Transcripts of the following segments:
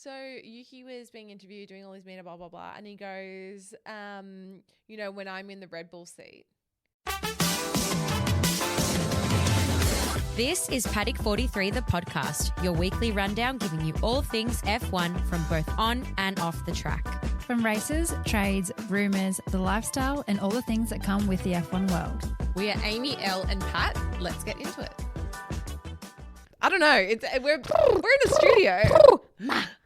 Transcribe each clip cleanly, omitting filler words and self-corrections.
So Yuki was being interviewed, doing all his media, blah, blah, blah. And he goes, you know, when I'm in the Red Bull seat. This is Paddock 43, the podcast, your weekly rundown giving you all things F1 from both on and off the track. From races, trades, rumours, the lifestyle, and all the things that come with the F1 world. We are Amy, Elle, and Pat. Let's get into it. I don't know. We're in a studio.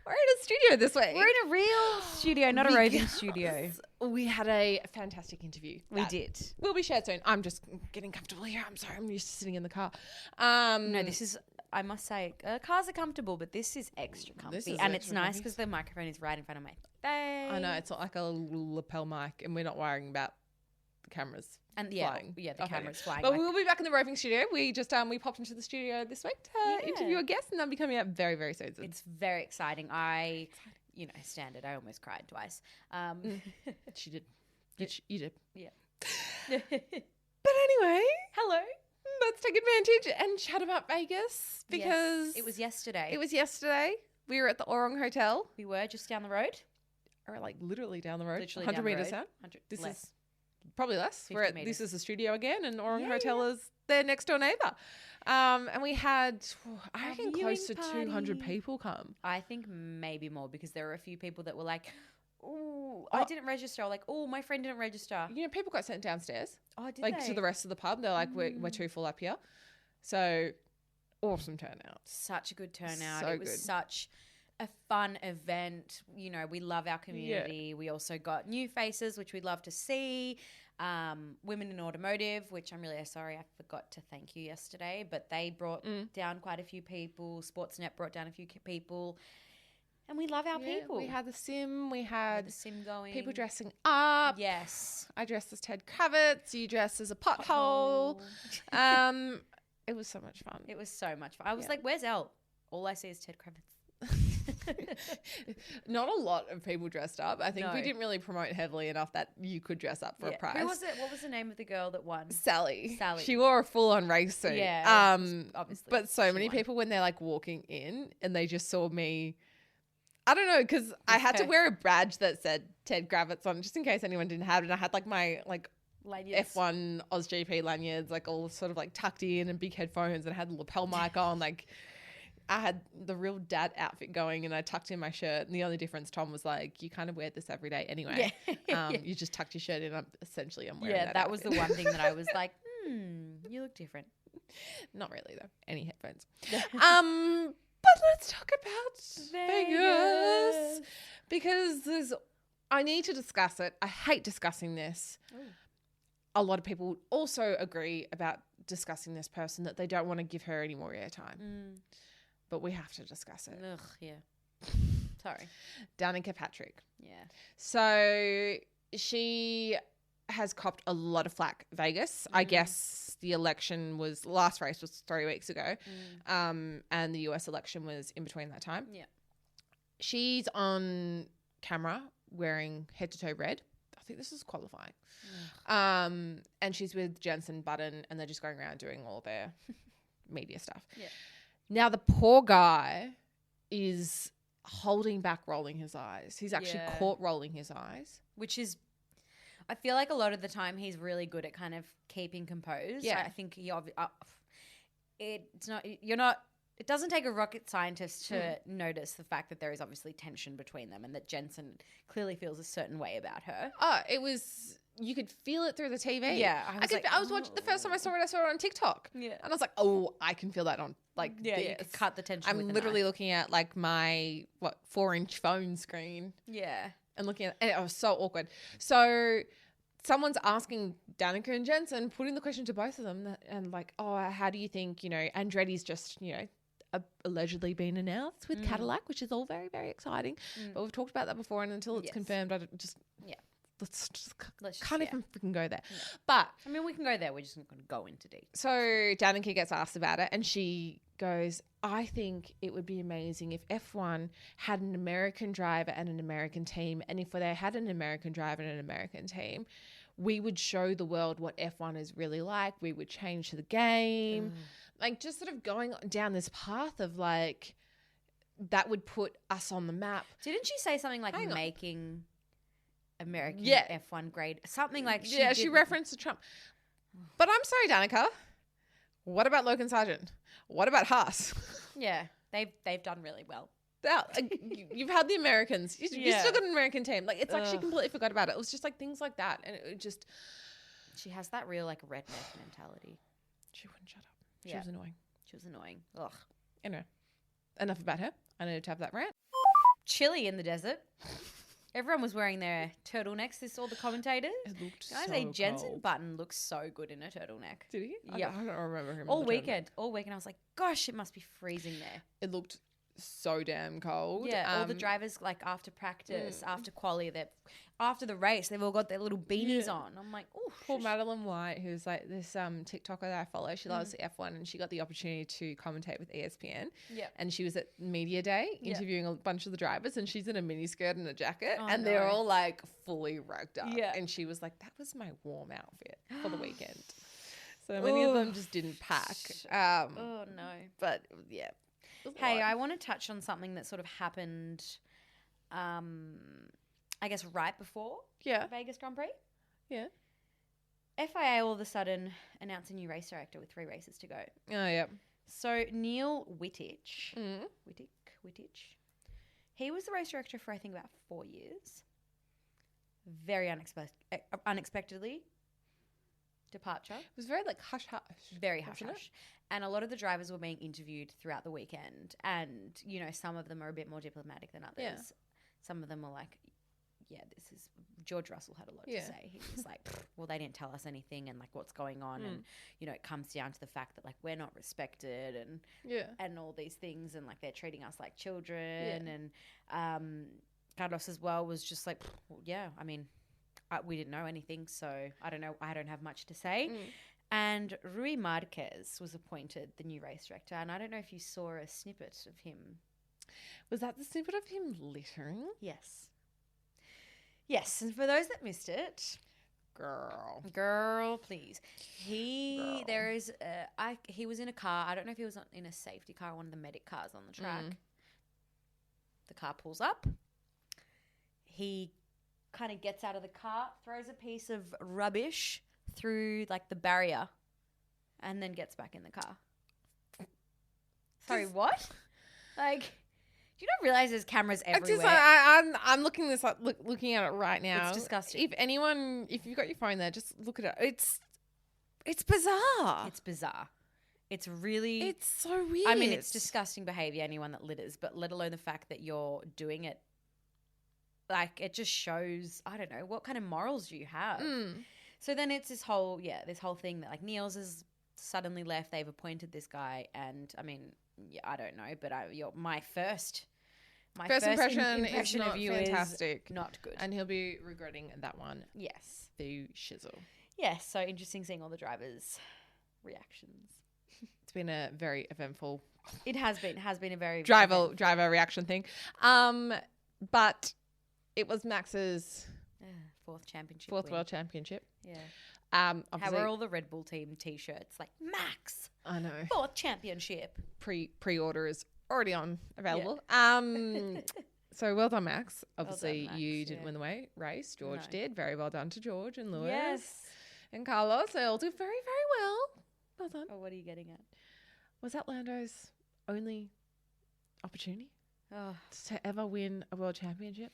We're in a studio this week. We're in a real studio, not a roving studio. We had a fantastic interview. We did. Will be shared soon. I'm just getting comfortable here. I'm sorry. I'm used to sitting in the car. No, this is, I must say, cars are comfortable, but this is extra comfy. And it's nice because the microphone is right in front of my face. I know. It's like a little lapel mic, and we're not worrying about the cameras. And flying. the camera's flying. But we'll be back in the roving studio. We just we popped into the studio this week to interview a guest, and they'll be coming out very, very soon. It's very exciting. Standard. I almost cried twice. She did. You did. Yeah. But anyway, hello. Let's take advantage and chat about Vegas because it was yesterday. We were at the Orong Hotel. We were just down the road. Or like literally down the road. Literally 100 down the meters road. out. This less. is probably less. This is the studio again, and Orong Hotel is their next door neighbour. And we had, I reckon, close to 200 people come. I think maybe more because there were a few people that were like, "Oh, I didn't register." Or like, "Oh, my friend didn't register." You know, people got sent downstairs. Oh, did like they? to the rest of the pub. They're like, we're too full up here. So awesome turnout. Such a good turnout. So it was good. such a fun event. You know, we love our community. We also got new faces, which we'd love to see. Women in automotive, which I'm really sorry I forgot to thank you yesterday, but they brought down quite a few people. Sportsnet brought down a few people. And we love our people. We had the sim. We had the sim going. People dressing up. Yes. I dressed as Ted Kravitz. You dressed as a pothole. It was so much fun. It was so much fun. I was like, where's Elle? All I see is Ted Kravitz. Not a lot of people dressed up. I think we No. didn't really promote heavily enough that you could dress up for a prize. Who was it? What was the name of the girl that won? Sally. Sally. She wore a full-on race suit. Yeah. Obviously. But so she many won. people, when they're like walking in and they just saw me, I don't know, because I had to wear a badge that said Ted Kravitz on, just in case anyone didn't have it. And I had like my Lanyards. F1 AusGP lanyards, like all sort of like tucked in, and big headphones, and I had a lapel mic on. Like I had the real dad outfit going, and I tucked in my shirt. And the only difference, Tom was like, you kind of wear this every day anyway. Yeah. You just tucked your shirt in. I'm wearing that that was the outfit. one thing that I was like, you look different. Not really though. Any headphones. But let's talk about Vegas because I need to discuss it. I hate discussing this. Ooh. A lot of people also agree about discussing this person, that they don't want to give her any more airtime. But we have to discuss it. Ugh, yeah. Sorry. Danica Patrick. Yeah. So she has copped a lot of flack. Vegas. I guess the last race was 3 weeks ago. And the US election was in between that time. Yeah. She's on camera wearing head to toe red. I think this is qualifying. And she's with Jenson Button, and they're just going around doing all their media stuff. Yeah. Now the poor guy is holding back, rolling his eyes. He's actually caught rolling his eyes. Which is, I feel like a lot of the time he's really good at kind of keeping composed. Yeah. I think it doesn't take a rocket scientist to notice the fact that there is obviously tension between them, and that Jenson clearly feels a certain way about her. Oh, you could feel it through the TV. Yeah. I was watching, the first time I saw it on TikTok. Yeah. And I was like, oh, I can feel that on You this. could cut the tension with I'm a literally knife. looking at like my 4-inch phone screen Yeah. and looking at, and it was so awkward. So someone's asking Danica and Jenson, putting the question to both of them, and like, oh, how do you think, Andretti's just, allegedly been announced with Cadillac, which is all very, very exciting. But we've talked about that before, and until it's confirmed, I don't just let's can't even freaking go there. Yeah. But I mean, we can go there. We're just not going to go into detail. so Danica gets asked about it, and she goes, I think it would be amazing if F1 had an American driver and an American team, and if they had an American driver and an American team, we would show the world what F1 is really like. We would change the game. Like, just sort of going down this path of like that would put us on the map. Didn't she say something like Hang on. making American Yeah. F1 great? Something like She referenced to Trump. But I'm sorry, Danica. What about Logan Sargent? What about Haas? Yeah, they've done really well. You've had the Americans. You Yeah. still got an American team. Like, it's like she Ugh. completely forgot about it. It was just like things like that. And it just, She has that real like redneck mentality. she wouldn't shut up. She Yeah. was annoying. She was annoying. Ugh. Anyway, enough about her. I needed to have that rant. Chilly in the desert. Everyone was wearing their turtlenecks. All the commentators. It looked Can I so say Jenson cold. Button looks so good in a turtleneck. Did he? Yeah. I don't remember him. All in the weekend. All weekend. I was like, gosh, it must be freezing there. It looked so damn cold. Yeah, all the drivers like after practice, after quali, after the race, they've all got their little beanies on. I'm like, oh, Poor Madeline White, who's like this TikToker that I follow. She loves the F1 and she got the opportunity to commentate with ESPN. Yeah. And she was at Media Day Yeah. interviewing a bunch of the drivers and she's in a mini skirt and a jacket Oh, and they're no. all like fully rugged up. Yeah. And she was like, that was my warm outfit for the weekend. So many of them just didn't pack. oh no. But yeah. it was a Hey, lot. I want to touch on something that sort of happened, I guess, right before Yeah. Vegas Grand Prix. Yeah. FIA all of a sudden announced a new race director with 3 races to go. Oh, yeah. So Neil Wittich, Mm. Wittich, he was the race director for I think about 4 years. Very unexpectedly departure. It was very like hush hush. Very hush Wasn't it? hush. And a lot of the drivers were being interviewed throughout the weekend. And, you know, some of them are a bit more diplomatic than others. Yeah. Some of them were like, yeah, George Russell had a lot to say. He was like, well, they didn't tell us anything and like what's going on. And, you know, it comes down to the fact that like we're not respected and all these things. And like they're treating us like children. And Carlos as well was just like, well, yeah, I mean, we didn't know anything. So I don't know. I don't have much to say. And Rui Marquez was appointed the new race director. And I don't know if you saw a snippet of him. Was that the snippet of him littering? Yes. Yes. And for those that missed it, girl, please. He was in a car. I don't know if he was in a safety car, one of the medic cars on the track. The car pulls up. He kind of gets out of the car, throws a piece of rubbish through like the barrier, and then gets back in the car. Sorry, what? Like, do you not realize there's cameras everywhere? I'm looking this up, looking at it right now. It's disgusting. If you've got your phone there, just look at it. It's bizarre. It's bizarre. It's really... It's so weird. I mean, it's disgusting behavior, anyone that litters, but let alone the fact that you're doing it. Like, it just shows, I don't know, what kind of morals do you have? So then it's this whole thing that like Niels has suddenly left. They've appointed this guy, and I mean, yeah, I don't know, but my first impression is not of you fantastic. is not good. And he'll be regretting that one. Yes. The shizzle. Yes. So interesting seeing all the drivers' reactions. It's been a very eventful It has been a very driver reaction thing. But it was Max's fourth championship. fourth win. world championship. Yeah. How Obviously, are all the Red Bull team T-shirts like Max I know. fourth championship? Pre-order is already available. So well done, Max. Obviously, Max, you didn't yeah. win the race. George No. did. Very well done to George and Lewis Yes. and Carlos. They all did very, very well. Well done. Oh, what are you getting at? Was that Lando's only opportunity Oh, to ever win a world championship?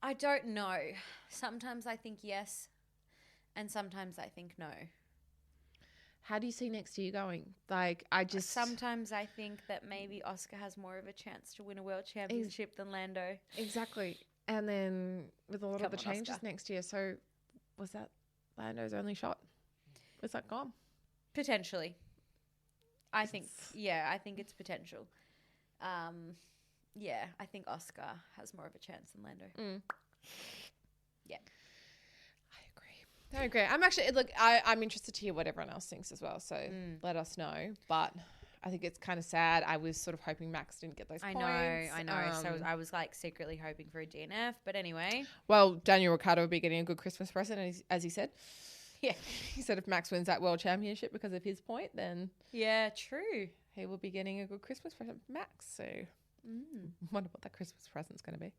I don't know. Sometimes I think yes, and sometimes I think no. How do you see next year going? Like, I just... Sometimes I think that maybe Oscar has more of a chance to win a world championship than Lando. Exactly. And then with a lot of the Come on, changes Oscar. next year, so was that Lando's only shot? Was that gone? Potentially. I think it's potential. Yeah, I think Oscar has more of a chance than Lando. Yeah. I agree. I'm actually, look, I'm interested to hear what everyone else thinks as well, so let us know. But I think it's kind of sad. I was sort of hoping Max didn't get those points. I know. So I was like secretly hoping for a DNF, but anyway. Well, Daniel Ricciardo would be getting a good Christmas present, as he said. Yeah. He said if Max wins that world championship because of his point, then Yeah, true. he will be getting a good Christmas present from Max. So wonder what that Christmas present's going to be.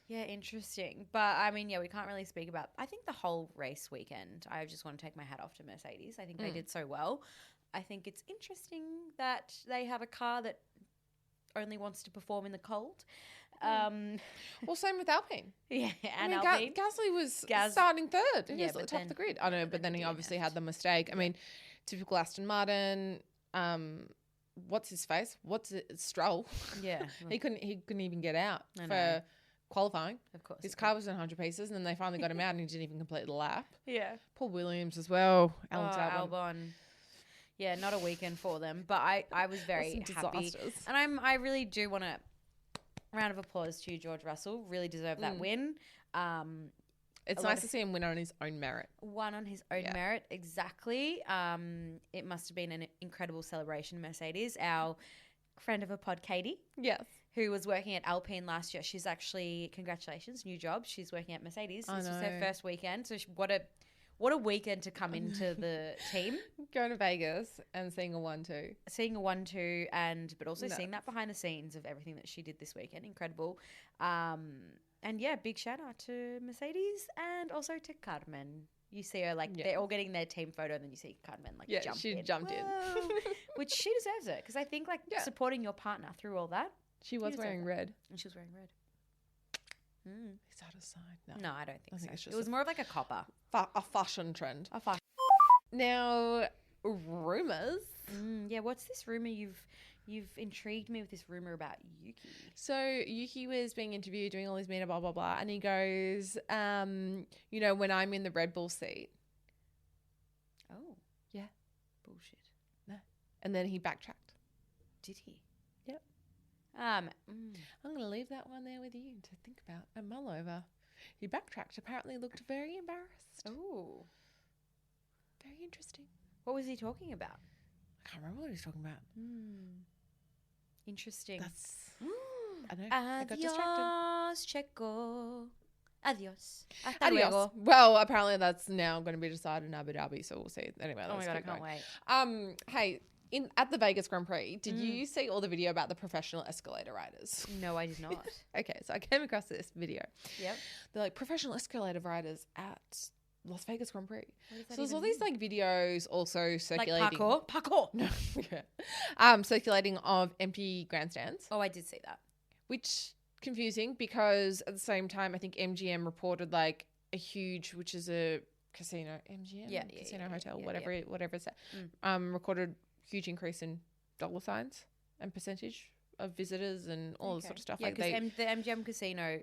Yeah, interesting. But I mean, yeah, we can't really speak about, I think the whole race weekend, I just want to take my hat off to Mercedes. I think they did so well. I think it's interesting that they have a car that only wants to perform in the cold. Well, same with Alpine. Yeah, I mean, Alpine. Gasly was starting third. He was at the top of the grid. I know, but then he obviously had the mistake. I mean, typical Aston Martin. What's his face? Stroll? Yeah, he couldn't even get out for qualifying. of course. His car was in 100 pieces, and then they finally got him out, and he didn't even complete the lap. Yeah. Poor Williams as well. Albon. Yeah, not a weekend for them, but I was very happy, disasters. and I really do want to round of applause to George Russell. Really deserved that win. It's nice to see him win on his own merit. Won on his own merit, exactly. It must have been an incredible celebration, Mercedes. Our friend of a pod, Katie. Yes. Who was working at Alpine last year. She's actually, congratulations, new job. She's working at Mercedes. This was her first weekend. So what a weekend to come into the team. Going to Vegas and seeing a 1-2. Seeing a 1-2 but also seeing that behind the scenes of everything that she did this weekend. Incredible. And yeah, big shout out to Mercedes and also to Carmen. You see her they're all getting their team photo, and then you see Carmen jump in. She jumped in. Which she deserves it, because I think supporting your partner through all that. She was wearing red. And she was wearing red. Is that a sign? No, I don't think so. It's It was more of like a copper. a fashion trend. A fashion. Now, rumours. Yeah, what's this rumour? You've intrigued me with this rumour about Yuki. So Yuki was being interviewed, doing all his media, blah, blah, blah. And he goes, when I'm in the Red Bull seat. Oh. Yeah. Bullshit. No. And then he backtracked. Did he? Yep. I'm going to leave that one there with you to think about and mull over. He backtracked. Apparently looked very embarrassed. Oh. Very interesting. What was he talking about? I can't remember what he was talking about. Interesting. I know. I got distracted. Adios, Checo. Adios. Hasta Adios. luego. Well, apparently that's now going to be decided in Abu Dhabi, so we'll see. Anyway, Oh my let's God, I keep can't going. wait. Hey, at the Vegas Grand Prix, did you see all the video about the professional escalator riders? No, I did not. Okay, so I came across this video. Yep. They're professional escalator riders at Las Vegas Grand Prix. So there's all these videos also circulating. Parkour. No, yeah. Circulating of empty grandstands. Oh, I did see that. Which Confusing because at the same time, I think MGM reported a huge, which is a casino, MGM, hotel, whatever it's at, recorded huge increase in dollar signs and percentage of visitors and all this sort of stuff. Yeah, because the MGM casino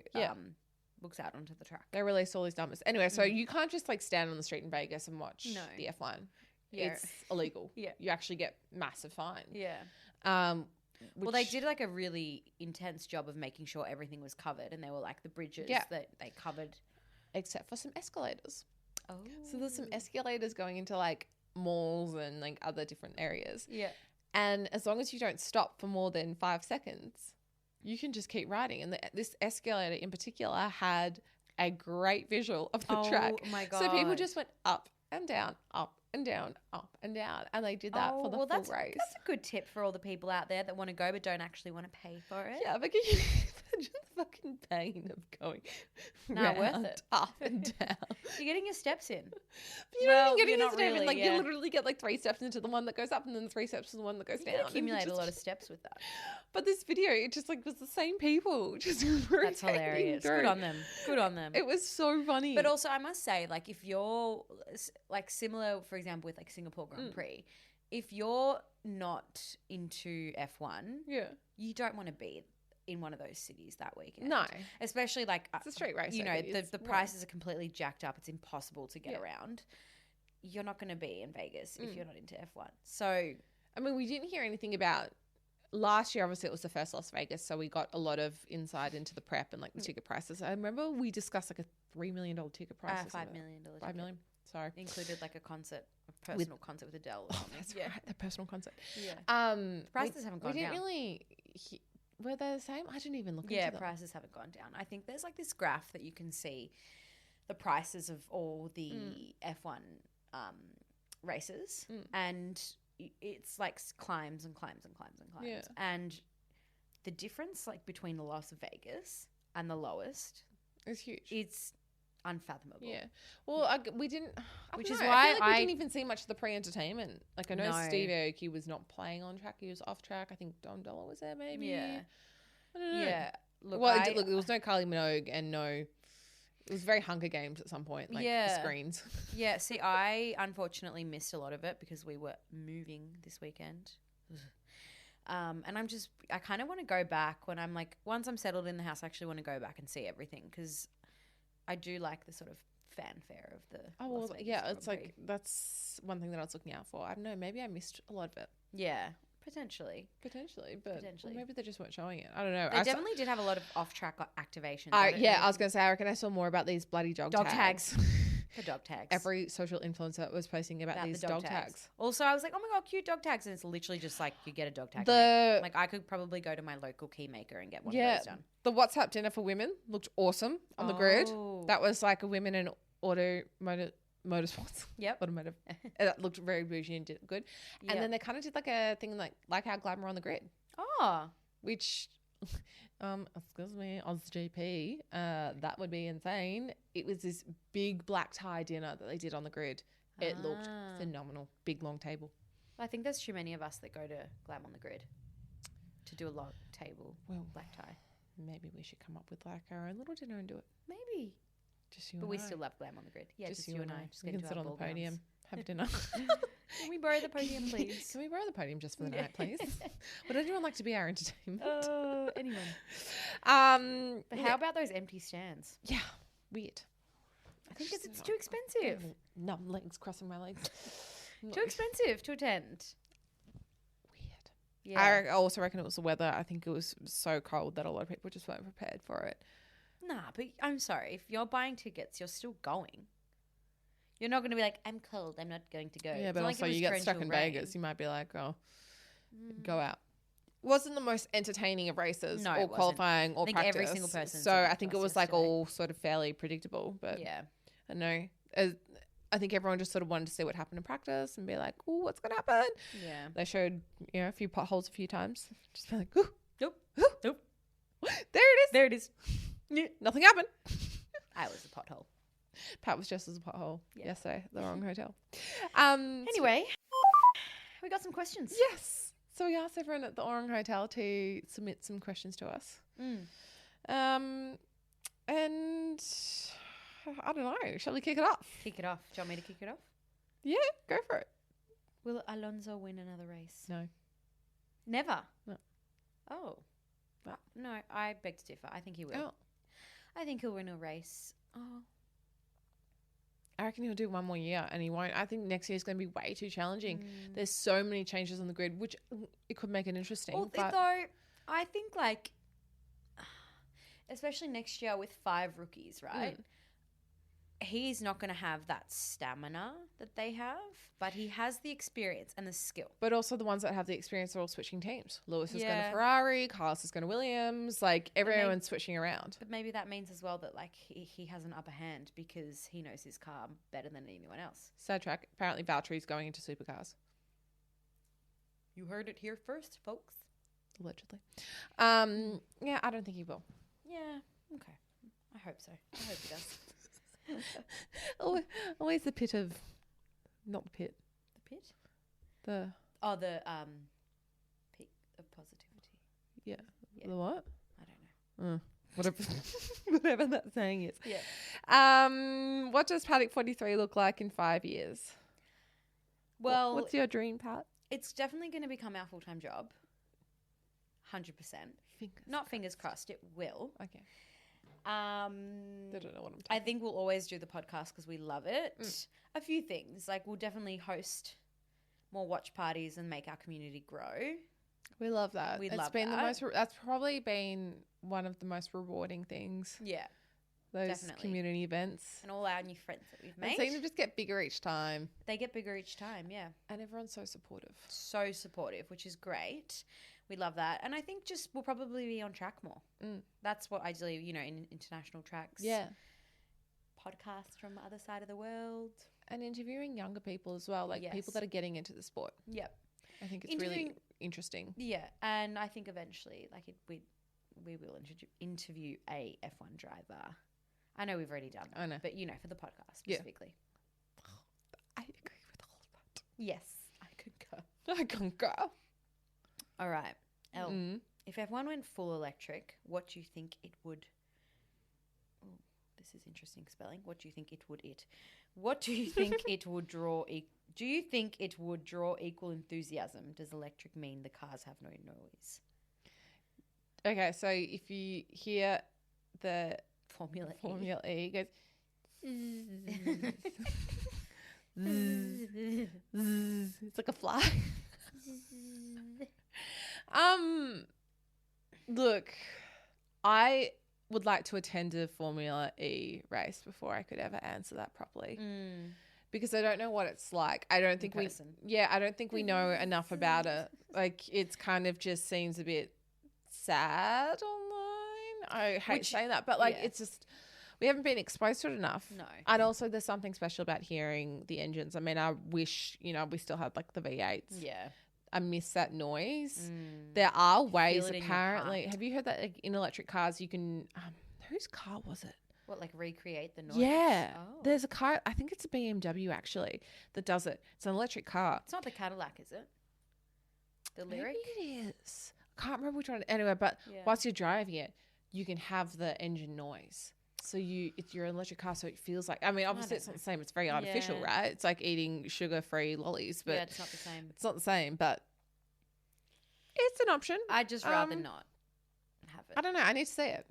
books out onto the track. They released all these numbers. Anyway, so you can't just stand on the street in Vegas and watch the F1. Yeah. It's illegal. Yeah. You actually get massive fines. Yeah. Well, they did a really intense job of making sure everything was covered, and they were the bridges that they covered. Except for some escalators. Oh. So there's some escalators going into malls and other different areas. Yeah. And as long as you don't stop for more than 5 seconds, you can just keep riding. And this escalator in particular had a great visual of the track. Oh my God. So people just went up and down, up and down, up and down. And they did that for the full race. That's a good tip for all the people out there that want to go but don't actually want to pay for it. Yeah, but can you imagine the fucking pain of going worth it. Up and down? You're getting your steps in. But you're not getting your steps in. You literally get 3 steps into the one that goes up and then 3 steps to the one that goes down. You can accumulate a lot of steps with that. But this video, it just was the same people. Just That's hilarious. Through. Good on them. It was so funny. But also, I must say, if you're similar, for example, with Singapore Grand Prix, if you're not into F1, you don't want to be in one of those cities that weekend. No. Especially it's a straight race. The prices are completely jacked up. It's impossible to get around. You're not going to be in Vegas if you're not into F1. So, I mean, we didn't hear anything about last year. Obviously, it was the first Las Vegas, so we got a lot of insight into the prep and the ticket prices. I remember we discussed a $3 million ticket price. $5 million. $5 million. Sorry. Included a concert, a personal concert with Adele. That's right. The personal concert. Yeah. Prices haven't gone down. We didn't really... Were they the same? I didn't even look into them. Yeah, prices haven't gone down. I think there's this graph that you can see the prices of all the F1 races. And it's like climbs and climbs and climbs and climbs. Yeah. And the difference like between the Las Vegas and the lowest, It's huge. it's unfathomable. Yeah. Well, we didn't. Which Which is is why I feel like I- we didn't even see much of the pre-entertainment. Like I know No. Steve Aoki was not playing on track; he was off track. I think Dom Dollar was there, maybe. Yeah. I don't know. Yeah. Look, Well, look, there was no Kylie Minogue and no. It was very Hunger Games at some point, like Yeah. the screens. Yeah, see, I unfortunately missed a lot of it because we were moving this weekend. And I kind of want to go back when I'm like, once I'm settled in the house, I actually want to go back and see everything because I do like the sort of fanfare of the. Oh Las well, Vegas yeah, Grand it's like Prix. that's one thing that I was looking out for. I don't know, maybe I missed a lot of it Yeah, potentially. potentially, but Potentially. or maybe they just weren't showing it. I don't know. They definitely did have a lot of off-track activations. I don't Yeah, know. I was gonna say I reckon I saw more about these bloody dog tags. The dog tags. Every social influencer was posting about these the dog tags. Also, I was like, oh my God, cute dog tags. And it's literally just like you get a dog tag. The- made. Like I could probably go to my local key maker and get one of Yeah, those done. the WhatsApp dinner for women looked awesome on the grid. Oh. That was like a women in motorsports. Yep. Automotive. That looked very bougie and did good. And Yep. then they kind of did like a thing like how Glamour on the grid, Oh. which, excuse me, OzGP, that would be insane. It was this big black tie dinner that they did on the grid. It looked Ah. phenomenal. Big long table. I think there's too many of us that go to Glam on the Grid to do a long table, Well, black tie. maybe we should come up with like our own little dinner and do it. Maybe. Just you But and we I. still love Glam on the Grid. Yeah, just, you and I. Just We get can into sit our on the ball gowns. podium, have dinner. Can we borrow the podium, please? Can we borrow the podium just for the night, please? Would anyone like to be our entertainment? Oh, anyone. But Yeah. how about those empty stands? Yeah, weird. I think it's too expensive. Numb legs, crossing my legs. Too expensive to attend. Weird. Yeah. I also reckon it was the weather. I think it was so cold that a lot of people just weren't prepared for it. Nah, but I'm sorry. If you're buying tickets, you're still going. You're not going to be like, I'm cold. I'm not going to go. Yeah, It's but not like also it was you get stuck in torrential rain. Vegas. You might be like, oh, go out. Wasn't the most entertaining of races No, or it wasn't. qualifying or I think practice. every single person So said that I to think it us was like yesterday. all sort of fairly predictable. But Yeah. I know. I think everyone just sort of wanted to see what happened in practice and be like, "Oh, what's going to happen?" Yeah. They showed, a few potholes a few times. Just be like, "Ooh, Nope. ooh, Nope. there it is. There it is. Nothing happened." I was a pothole. Pat was just as a pothole yesterday at the wrong hotel. Anyway, we got some questions. Yes. So we asked everyone at the Orang Hotel to submit some questions to us. And I don't know. Shall we kick it off? Kick it off. Do you want me to kick it off? Yeah, go for it. Will Alonso win another race? No. Never? No. Oh. No. No, I beg to differ. I think he will. Oh, I think he'll win a race. Oh. I reckon he'll do one more year and he won't. I think next year is going to be way too challenging. There's so many changes on the grid, which it could make it interesting. But Though, I think like, especially next year with 5 rookies, right? He's not going to have that stamina that they have, but he has the experience and the skill. But also the ones that have the experience are all switching teams. Lewis is going Yeah. to Ferrari, Carlos is going to Williams. Like everyone's switching around. But maybe that means as well that like he has an upper hand because he knows his car better than anyone else. Sad track. Apparently Valtteri's going into supercars. You heard it here first, folks. Allegedly. Yeah, I don't think he will. Yeah. Okay. I hope so. I hope he does. Always the pit of, not the pit, The pit? the, The peak of positivity. yeah. Yeah. The what? I don't know. Whatever, whatever that saying is. Yeah. What does Paddock 43 look like in 5 years? Well, What's your dream, Pat? it's definitely going to become our full-time job. 100%. Not fingers crossed. It will. Okay. I They don't know what I'm talking I think we'll always do the podcast because we love it. A few things. Like we'll definitely host more watch parties and make our community grow. We love that. We It's love been that. the most. That's probably been one of the most rewarding things. Yeah. Those Definitely. community events. And all our new friends that we've And made. seeing them just get bigger each time, They get bigger each time, yeah. and everyone's so supportive. So supportive, which is great. We love that. And I think just we'll probably be on track more. That's what ideally, in international tracks. Yeah, Podcasts from the other side of the world. and interviewing younger people as well, like people Yes. that are getting into the sport. Yep. I think it's really interesting. Yeah, and I think eventually, like, we will interview a F1 driver. I know we've already done that. I know. But, for the podcast specifically. I agree with all of that. Yes, I concur. I concur. All right. Elle, if F1 went full electric, what do you think it would... Oh, this is interesting spelling. What do you think it would What do you think it would draw... Do you think it would draw equal enthusiasm? Does electric mean the cars have no noise? Okay, so if you hear the Formula E, it goes... It's like a fly. Look, I would like to attend a Formula E race before I could ever answer that properly. Because I don't know what it's like. I don't think I don't think we know enough about it. Like, it's kind of just seems a bit sad online. I hate saying that, but it's just, we haven't been exposed to it enough. No. And also there's something special about hearing the engines. I mean, I wish, we still had like the V8s. Yeah. I miss that noise. There are ways, it in your apparently. heart. Have you heard that, like, in electric cars you can whose car was it? What, like recreate the noise? Yeah. Oh. There's a car, I think it's a BMW actually, that does it. It's an electric car. It's not the Cadillac, is it? The Lyric? Maybe it is. I can't remember which one. Anyway, but whilst you're driving it, you can have the engine noise. So it's your electric car, so it feels like, I mean, obviously it's not the same. It's very artificial, right? It's like eating sugar-free lollies, but it's not the same. It's not the same, but it's an option. I'd just rather not have it. I don't know. I need to see it.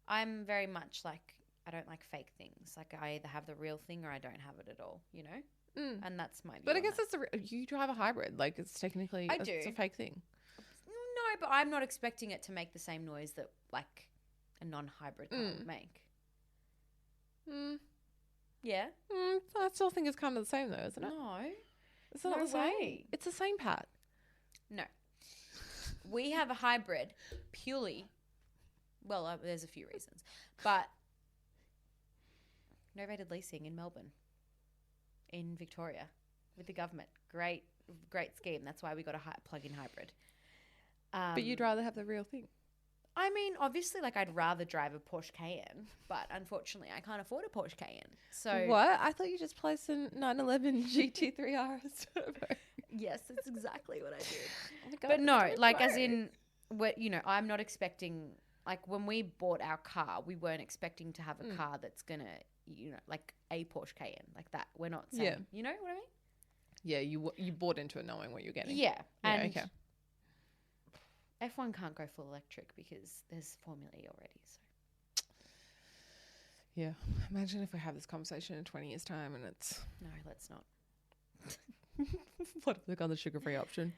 I'm very much like, I don't like fake things. Like, I either have the real thing or I don't have it at all, And that's my view. But I guess you drive a hybrid. Like, it's technically, it's a fake thing. No, but I'm not expecting it to make the same noise that, like, a non-hybrid car would make. Yeah? I still think it's kind of the same, though, isn't it? No. It's not the same. Way. It's the same part. No. We have a hybrid purely, well, there's a few reasons, but novated leasing in Melbourne, in Victoria, with the government. Great scheme. That's why we got a plug-in hybrid. But you'd rather have the real thing. I mean, obviously, like, I'd rather drive a Porsche Cayenne, but unfortunately, I can't afford a Porsche Cayenne. So what? I thought you just placed a 911 GT3 RS Turbo. Yes, that's exactly what I did. Oh my God, but no, like, as in, I'm not expecting, like, when we bought our car, we weren't expecting to have a car that's gonna, like a Porsche Cayenne, like that. We're not saying, you know what I mean? Yeah, you bought into it knowing what you're getting. Yeah, and okay. F1 can't go full electric because there's Formula E already. So yeah, imagine if we have this conversation in 20 years' time and it's no, let's not. What if they've got the sugar-free option?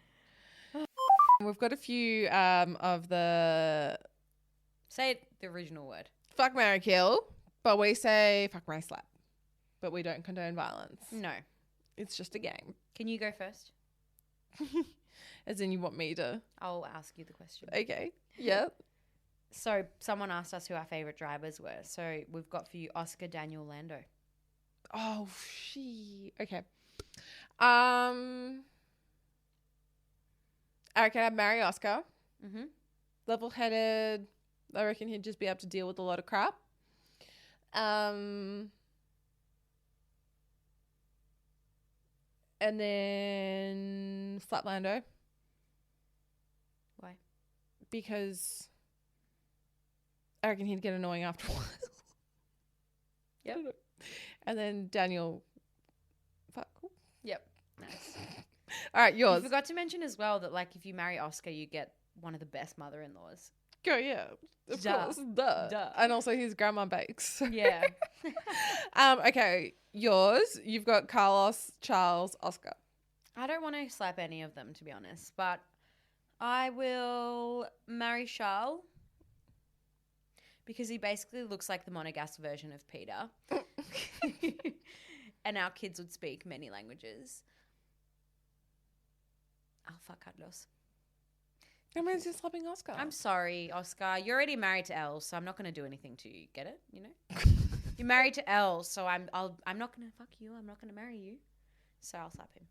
We've got a few of the say it, the original word. Fuck, marry, kill, but we say fuck, marry, slap, but we don't condone violence. No, it's just a game. Can you go first? As in, you want me to? I'll ask you the question. Okay. Yep. So someone asked us who our favourite drivers were. So we've got for you Oscar, Daniel, Lando. Oh, okay. I reckon I'd marry Oscar. Mm-hmm. Level-headed. I reckon he'd just be able to deal with a lot of crap. And then slap Lando. Why? Because I reckon he'd get annoying after a while. Yep. And then Daniel. Fuck. Yep. Nice. All right, yours. You forgot to mention as well that, like, if you marry Oscar, you get one of the best mother-in-laws. Go, yeah. Of course. Duh. And also his grandma bakes. Yeah. Okay, yours. You've got Carlos, Charles, Oscar. I don't want to slap any of them, to be honest, but I will marry Charles because he basically looks like the Monegasque version of Peter. And our kids would speak many languages. I'll fuck Carlos. That means you're slapping Oscar. I'm sorry, Oscar. You're already married to Elle, so I'm not going to do anything to you. Get it? You know? You're married to Elle, so I'm not going to fuck you. I'm not going to marry you. So I'll slap him.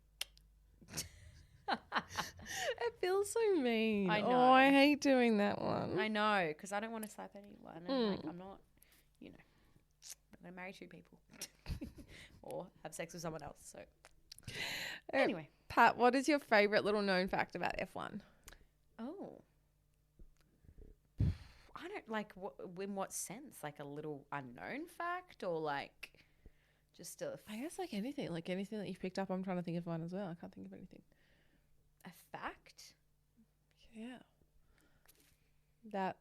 It feels so mean. I know. Oh, I hate doing that one. I know, because I don't want to slap anyone. And like, I'm not, I'm going to marry 2 people or have sex with someone else. So anyway. Pat, what is your favourite little known fact about F1? Oh. I don't like, in what sense? Like a little unknown fact or like just I guess like anything that you've picked up. I'm trying to think of one as well. I can't think of anything. a fact? Yeah. That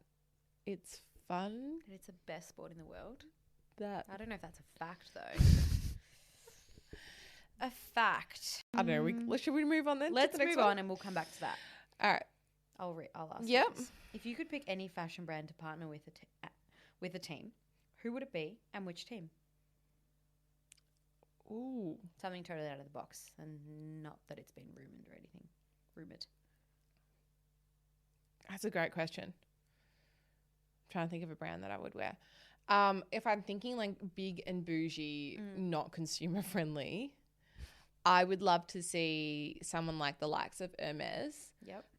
it's fun. And it's the best sport in the world. That I don't know if that's a fact though. A fact. I don't know. Should we move on then? Let's move on and we'll come back to that. All right. I'll ask. Yep. You this. If you could pick any fashion brand to partner with a team, who would it be and which team? Ooh. Something totally out of the box, and not that it's been rumored or anything. Rumored. That's a great question. I'm trying to think of a brand that I would wear. If I'm thinking like big and bougie, not consumer friendly, I would love to see someone like the likes of Hermes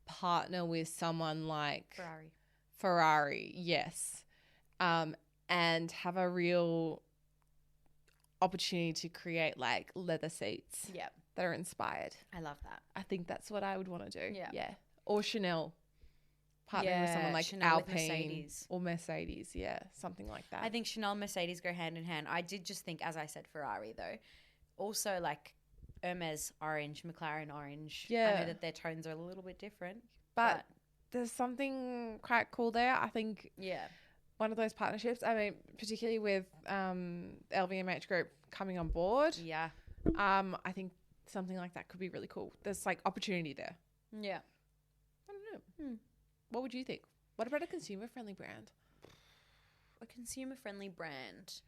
partner with someone like Ferrari, yes. And have a real opportunity to create like leather seats that are inspired. I love that. I think that's what I would want to do. Yeah. Or Chanel. Partnering with someone like Chanel Alpine or Mercedes. Yeah, something like that. I think Chanel and Mercedes go hand in hand. I did just think, as I said, Ferrari though. Also like Hermes orange, McLaren orange. Yeah. I know that their tones are a little bit different. But there's something quite cool there. I think one of those partnerships, I mean, particularly with LVMH Group coming on board. Yeah. I think something like that could be really cool. There's like opportunity there. Yeah. I don't know. What would you think? What about a consumer-friendly brand? A consumer-friendly brand.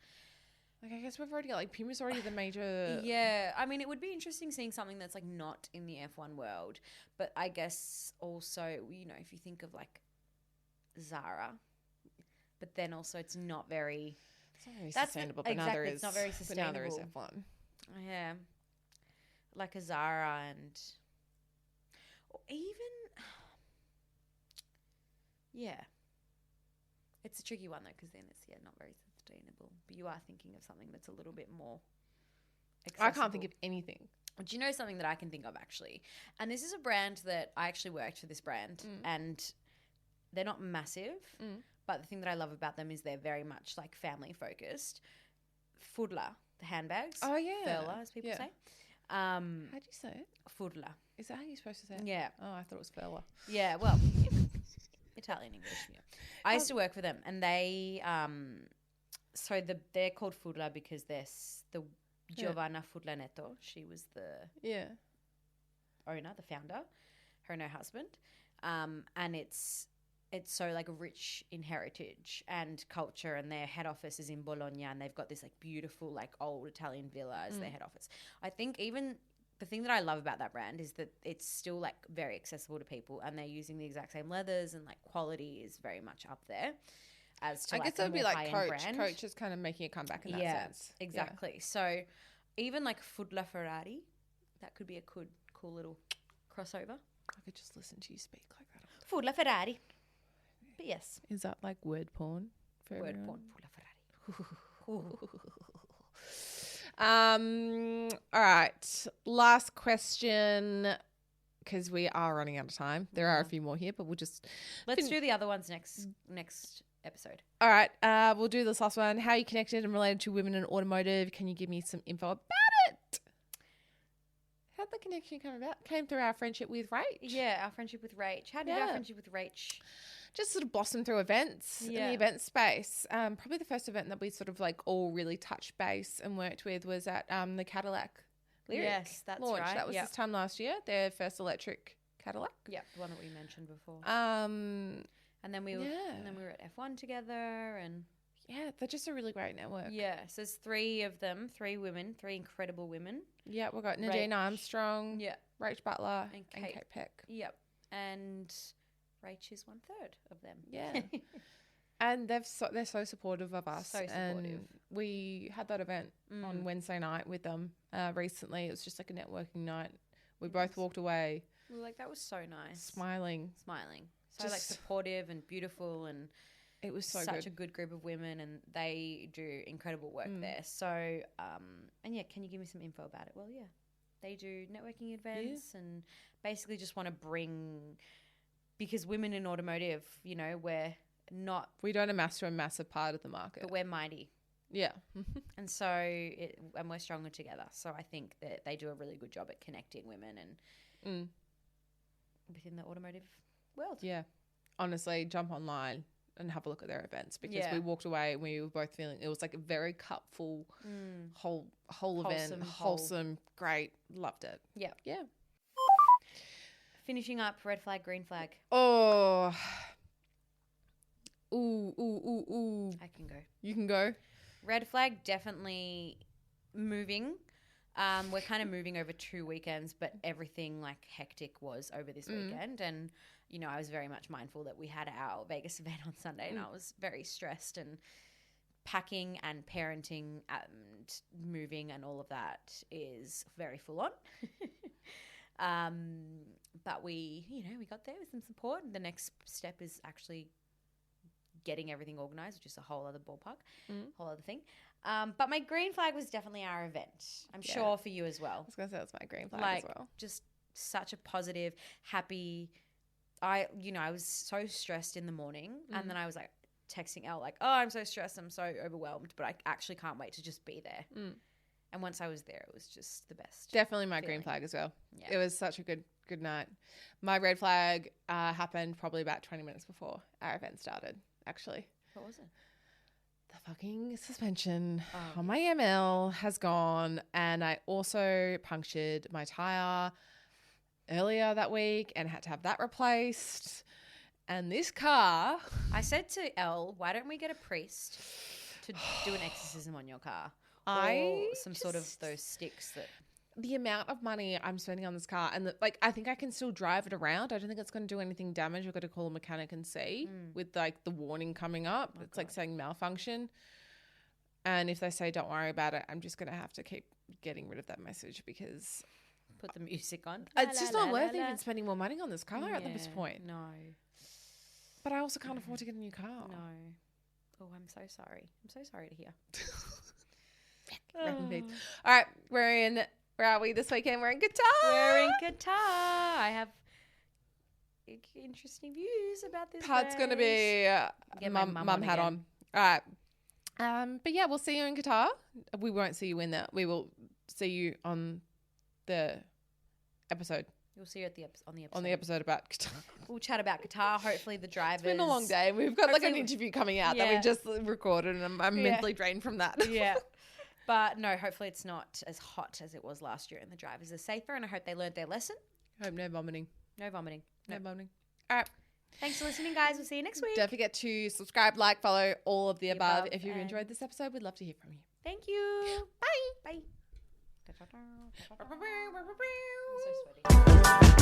Like, I guess we've already got, like, Puma's already the major... Yeah. I mean, it would be interesting seeing something that's, like, not in the F1 world. But I guess also, if you think of, like, Zara, but then also it's not very... It's not very sustainable, but now there is... It's not very sustainable. But now there is F1. Yeah. Like a Zara and... Or even... Yeah. It's a tricky one, though, because then it's, not very sustainable. But you are thinking of something that's a little bit more accessible. I can't think of anything. Do you know something that I can think of, actually? And this is a brand that I actually worked for this brand, and they're not massive, but the thing that I love about them is they're very much, like, family-focused. Fudler, the handbags. Oh, yeah. Furla, as people say. How do you say it? Fudler. Is that how you're supposed to say it? Yeah. Oh, I thought it was Furla. Yeah, well... Italian English, I used to work for them, and they they're called Fudla because the Giovanna Fudlanetto, she was the owner, the founder, her and her husband, and it's so like rich in heritage and culture, and their head office is in Bologna, and they've got this like beautiful like old Italian villa as their head office. I think even the thing that I love about that brand is that it's still like very accessible to people, and they're using the exact same leathers, and like quality is very much up there. As to, I guess it would be like Coach. Brand. Coach is kind of making a comeback in that sense. Exactly. Yeah. So even like Fudla Ferrari, that could be a cool little crossover. I could just listen to you speak like that. Fudla Ferrari. But yes. Is that like word porn? Word porn. Fudla Ferrari. All right. Last question, because we are running out of time. There are a few more here, but we'll just... Let's do the other ones next episode. All right. We'll do this last one. How are you connected and related to women in automotive? Can you give me some info about it? How'd the connection come about? Came through our friendship with Rach. Yeah, our friendship with Rach. How did our friendship with Rach... Just sort of blossomed through events in the event space. Probably the first event that we sort of like all really touched base and worked with was at the Cadillac Lyric launch. Right. That was this time last year, their first electric Cadillac. Yeah, the one that we mentioned before. And then we were at F1 together, and they're just a really great network. Yeah, so there's 3 of them, 3 women, 3 incredible women. Yeah, we've got Nadine Armstrong, Rach Butler, and Kate Peck. Yep, and Rach is 1/3 of them. Yeah. And they're so supportive of us. So supportive. And we had that event on Wednesday night with them recently. It was just like a networking night. We both walked away We were like, that was so nice. Smiling. So like supportive and beautiful, and it was such a good group of women, and they do incredible work there. So, and yeah, can you give me some info about it? Well, yeah, they do networking events and basically just want to bring, because women in automotive, you know, we don't amass a massive part of the market, but we're mighty. Yeah. And so, and we're stronger together. So I think that they do a really good job at connecting women and within the automotive world. Yeah. Honestly, jump online and have a look at their events, because we walked away and we were both feeling it was like a very cupful whole event, wholesome, great, loved it. Yeah. Yeah. Finishing up, red flag, green flag. Oh. Ooh. I can go. You can go. Red flag, definitely moving. We're kind of moving over 2 weekends, but everything like hectic was over this weekend. And, you know, I was very much mindful that we had our Vegas event on Sunday and I was very stressed, and packing and parenting and moving and all of that is very full on. But we got there with some support. The next step is actually getting everything organised, which is a whole other ballpark, whole other thing. But my green flag was definitely our event. I'm sure for you as well. I was going to say that's my green flag as well. Just such a positive, happy. I was so stressed in the morning, and then I was like texting Elle like, "Oh, I'm so stressed. I'm so overwhelmed, but I actually can't wait to just be there." And once I was there, it was just the best. Definitely my green flag as well. Yeah. It was such a good night. My red flag happened probably about 20 minutes before our event started, actually. What was it? The fucking suspension on my ML has gone, and I also punctured my tyre earlier that week and had to have that replaced. And this car... I said to Elle, why don't we get a priest to do an exorcism on your car? Or some sort of those sticks that... The amount of money I'm spending on this car, and I think I can still drive it around. I don't think it's going to do anything damage. I've got to call a mechanic and see with like the warning coming up. It's like saying malfunction. And if they say don't worry about it, I'm just going to have to keep getting rid of that message, because... Put the music on. It's just not worth even spending more money on this car at this point. No. But I also can't afford to get a new car. No. Oh, I'm so sorry. I'm so sorry to hear. All right, where are we this weekend? We're in Qatar. We're in Qatar. I have interesting views about this. Pad's going to be mum hat on. All right. But yeah, we'll see you in Qatar. We won't see you in there. We will see you on the episode. We'll see you on the episode about Qatar. We'll chat about Qatar. Hopefully the drivers. It's been a long day. We've got like an interview coming out that we just recorded, and I'm mentally drained from that. Yeah. But no, hopefully it's not as hot as it was last year, and the drivers are safer, and I hope they learned their lesson. Hope no vomiting. No vomiting. No vomiting. All right. Thanks for listening, guys. We'll see you next week. Don't forget to subscribe, like, follow, all of the above. If you've enjoyed this episode, we'd love to hear from you. Thank you. Bye. Bye. I'm so sweaty.